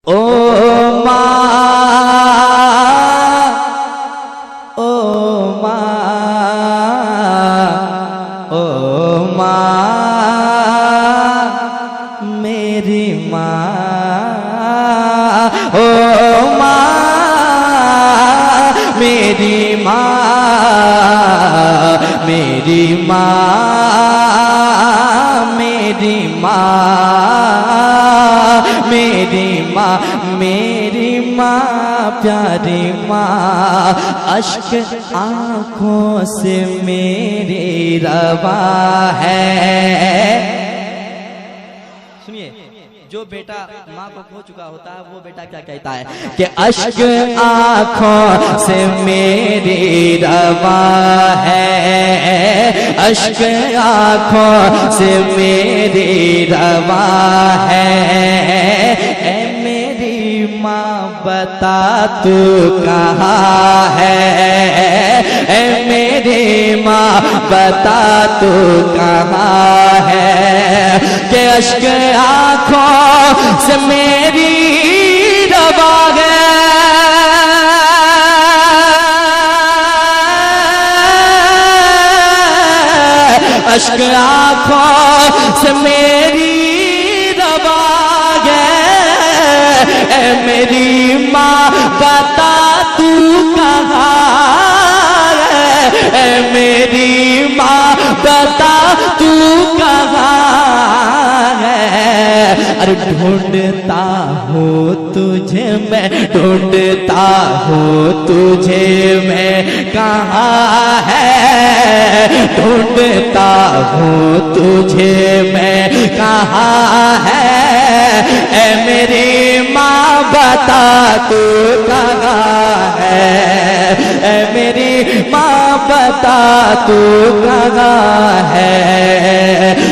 ओ माँ, ओ माँ, ओ माँ, मेरी माँ, ओ माँ, मेरी माँ, मेरी माँ, मेरी माँ, मेरी माँ, मेरी माँ, प्यारी माँ, अश्क आँखों से मेरी रवा है। सुनिए, जो बेटा माँ को खो चुका होता है वो बेटा क्या कहता है कि अश्क आँखों से मेरी रवा है, अश्क आँखों से मेरी रवा है। ऐ मेरी माँ बता तू कहाँ है, ऐ मेरी माँ बता तू कहाँ है, कि अश्क आँखों से मेरी रवा है, अश्क आँखों से मेरी रवा है। ऐ मेरी माँ बता तू कहाँ है, ऐ मेरी माँ बता तू कहाँ है। अरे ढूंढता हूँ तुझे मैं, ढूंढता हूँ तुझे मैं, कहाँ है, ढूंढता हूँ तुझे मैं, कहाँ है। ऐ मेरी माँ बता तू कहाँ है, ऐ मेरी माँ बता तू कहाँ है,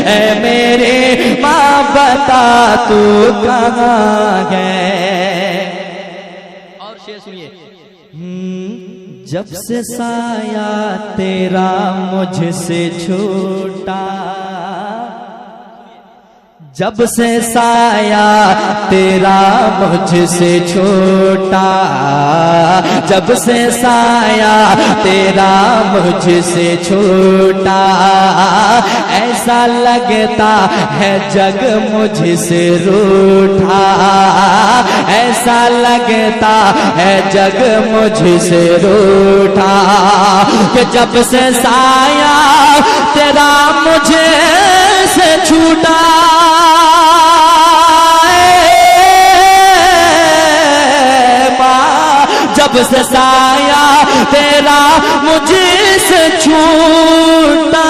ऐ मेरी माँ बता तू कहाँ है। और शेर सुनिए, जब से साया तेरा मुझसे छूटा, जब से साया तेरा मुझसे छूटा, जब से साया तेरा मुझसे छूटा, ऐसा लगता है जग मुझसे रूठा, ऐसा लगता है जग मुझसे रूठा, कि जब से साया तेरा मुझसे छूटा, जब से साया तेरा मुझसे छूटा,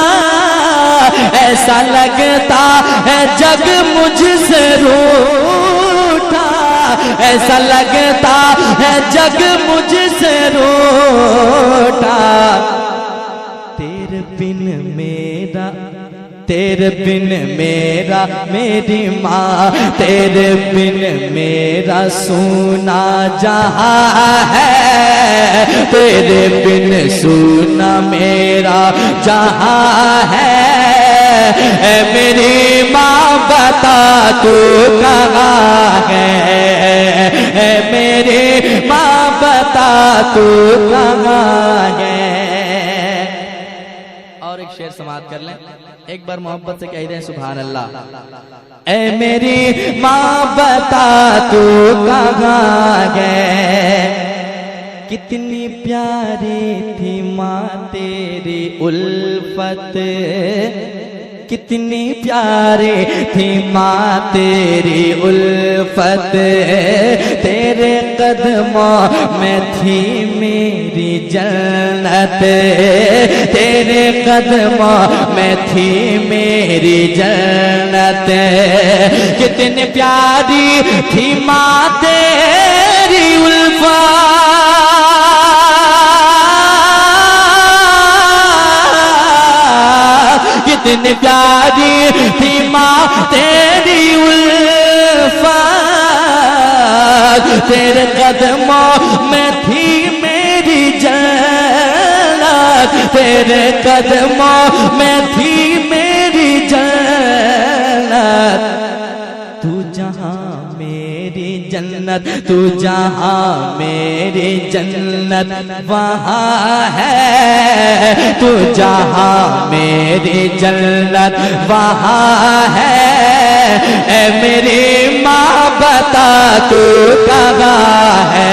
ऐसा लगता है जग मुझसे रूठा, ऐसा लगता है जग मुझसे रूठा। तेरे बिन मेरा, तेरे बिन मेरा मेरी माँ, तेरे बिन मेरा सूना जहाँ है, तेरे बिन सूना मेरा जहाँ है। ऐ मेरी माँ बता तू कहाँ है, ऐ मेरी माँ बता तू कहाँ है। और एक शेर समाप्त कर लें, एक बार मोहब्बत से कह दें सुभान अल्लाह। ऐ मेरी माँ बता तू कहाँ है, कितनी प्यारी थी माँ तेरी उल्फत, कितनी प्यारी थी माँ तेरी उल्फत, तेरे कदमों में थी मेरी जन्नत, तेरे कदमों में थी मेरी जन्नत, कितनी प्यारी थी माँ तेरी उल्फत, कितनी प्यारी थी माँ तेरी उल्फत, तेरे कदमों में थी मेरी जन्नत, तेरे कदमों में थी मेरी जन्नत, तू जहाँ मेरी जन्नत जन्नत, तू जहाँ मेरी जन्नत वहाँ है, तू जहाँ मेरी जन्नत वहाँ है। ऐ मेरी माँ बता तू कहाँ है,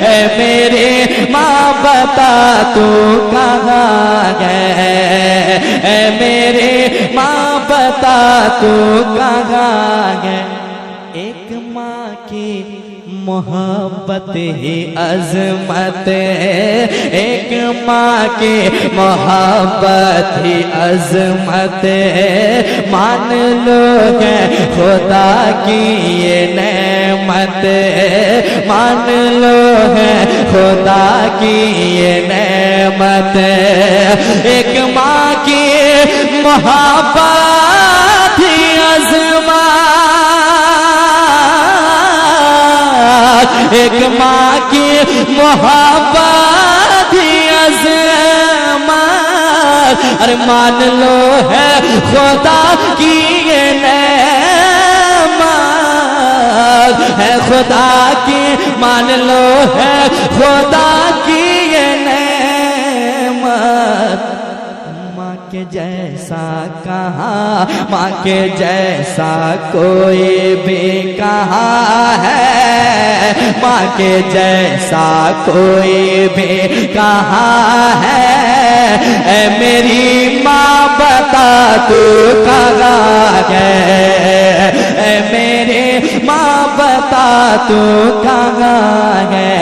ऐ मेरी माँ बता तू कहाँ है, ऐ मेरी माँ बता तू कहाँ है। एक माँ की मोहब्बत ही अजमत है, एक माँ की मोहब्बत ही अजमत है। मान लो है खुदा की ये नेमत है, मान लो है खुदा की ये नेमत है। एक माँ की मोहब्बत ही अजमत, एक माँ की मोहब्बत ही अज़मत। अरे मान लो है खुदा की ये नेमत है, खुदा की मान लो है खुदा की ये नेमत। माँ के जैसा कहाँ, माँ के जैसा कोई भी कहाँ है, माँ के जैसा कोई भी कहाँ है। ऐ मेरी माँ बता तू कहाँ है, ऐ मेरी माँ बता तू कहाँ है।